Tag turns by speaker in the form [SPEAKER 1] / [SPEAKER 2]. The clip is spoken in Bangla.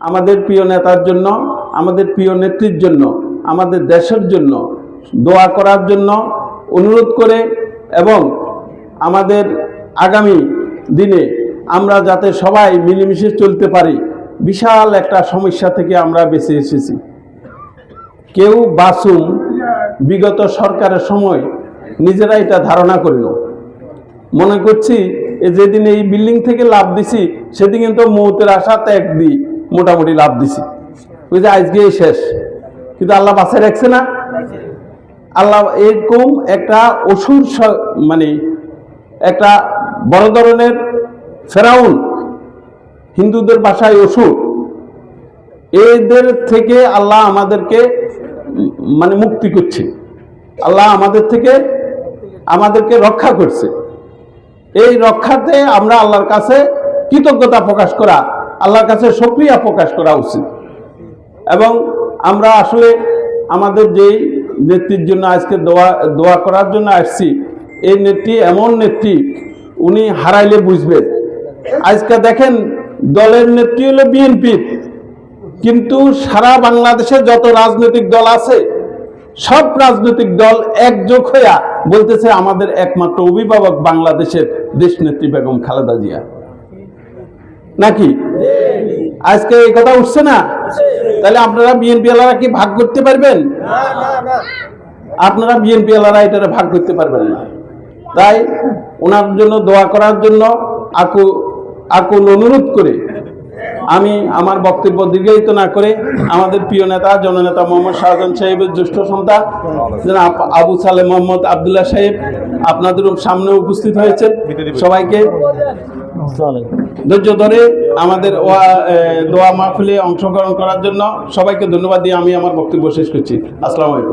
[SPEAKER 1] আমাদের প্রিয় নেতার জন্য, আমাদের প্রিয় নেত্রীর জন্য, আমাদের দেশের জন্য দোয়া করার জন্য অনুরোধ করে এবং আমাদের আগামী দিনে আমরা যাতে সবাই মিলেমিশে চলতে পারি, বিশাল একটা সমস্যা থেকে আমরা বেঁচে এসেছি। কেউ বাসুম বিগত সরকারের সময় নিজেরা এটা ধারণা করিল। মনে করছি যেদিন এই বিল্ডিং থেকে লাভ দিছি সেদিন কিন্তু মৌতের আশা ত্যাগ দিই মোটামুটি লাভ দিছি, ওই যে আজকে শেষ। কিন্তু আল্লাহ বাঁচায় রাখছে না। আল্লাহ এরকম একটা অসুর মানে একটা বড় ধরনের ফেরাউন, হিন্দুদের ভাষায় অসুর, এদের থেকে আল্লাহ আমাদেরকে মানে মুক্তি করছে। আল্লাহ আমাদেরকে রক্ষা করছে। এই রক্ষাতে আমরা আল্লাহর কাছে কৃতজ্ঞতা প্রকাশ করা, আল্লাহর কাছে শুকরিয়া প্রকাশ করা উচিত। এবং আমরা আসলে আমাদের যেই নেত্রীর জন্য আজকে দোয়া করার জন্য আসছি, এই নেত্রী এমন নেত্রী, উনি হারাইলে বুঝবেন। আজকে দেখেন দলের নেত্রী হলো বিএনপির, কিন্তু সারা বাংলাদেশে যত রাজনৈতিক দল আছে সব রাজনৈতিক দল একজোট হইয়া বলতেছে আমাদের একমাত্র অভিভাবক বাংলাদেশের দেশনেত্রী বেগম খালেদা জিয়া। নাকি আজকে এই কথা উঠছে না? তাহলে আপনারা বিএনপি ওয়ালারা কি ভাগ করতে পারবেন? আপনারা বিএনপি ওয়ালারা এটা ভাগ করতে পারবেন না। তাই ওনার জন্য দোয়া করার জন্য আকুল অনুরোধ করে আমি আমার বক্তব্য দীর্ঘায়িত না করে আমাদের প্রিয় নেতা জননেতা মোহাম্মদ শাহজাহান সাহেবের জ্যেষ্ঠ সন্তান আবু সালেহ মোহাম্মদ আবদুল্লাহ সাহেব আপনাদের সামনে উপস্থিত হয়েছেন। সবাইকে ধৈর্য ধরে আমাদের দোয়া মাহফিলে অংশগ্রহণ করার জন্য সবাইকে ধন্যবাদ দিয়ে আমি আমার বক্তব্য শেষ করছি। আসসালামু আলাইকুম।